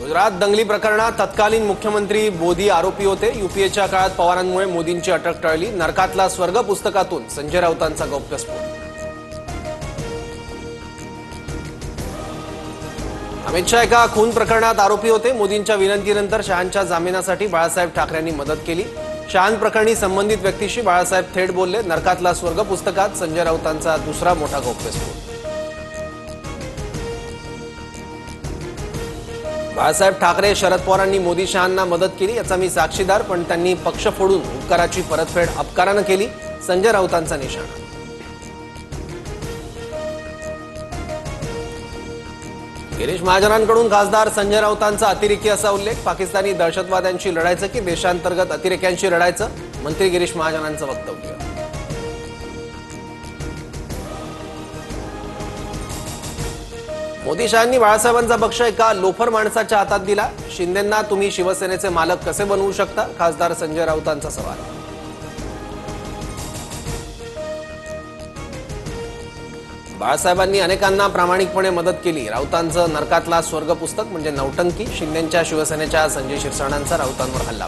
गुजरात दंगली प्रकरणात तत्कालीन मुख्यमंत्री मोदी आरोपी होते। यूपीएच्या काळात पवारांमुळे मोदींची अटक टळली। नरकातला स्वर्ग पुस्तकातून संजय राऊतांचा गौप्यस्फोट। अमित शहा एका खून प्रकरणात आरोपी होते। मोदींच्या विनंतीनंतर शहांच्या जामिनासाठी बाळासाहेब ठाकरेंनी मदत केली। शहांप्रकरणी संबंधित व्यक्तीशी बाळासाहेब थेट बोलले। नरकातला स्वर्ग पुस्तकात संजय राऊतांचा दुसरा मोठा गौप्यस्फोट। बाळासाहेब ठाकरे शरद पवारांनी मोदी शहांना मदत केली याचा मी साक्षीदार, पण त्यांनी पक्ष फोडून उपकाराची परतफेड अपकारानं केली, संजय राऊतांचा निशाणा। गिरीश महाजनांकडून खासदार संजय राऊतांचा अतिरेकी असा उल्लेख। पाकिस्तानी दहशतवाद्यांशी लढायचं की देशांतर्गत अतिरेक्यांशी लढायचं, मंत्री गिरीश महाजनांचं वक्तव्य। मोदी शहांनी बाळासाहेबांचा पक्ष एका लोफर माणसाच्या हातात दिला। शिंदेंना तुम्ही शिवसेनेचे मालक कसे बनवू शकता, खासदार संजय राऊतांचा सवाल। बाळासाहेबांनी अनेकांना प्रामाणिकपणे मदत केली। राऊतांचं नरकातला स्वर्ग पुस्तक म्हणजे नौटंकी। शिंदेंच्या शिवसेनेच्या संजय शिरसाणांचा राऊतांवर हल्ला।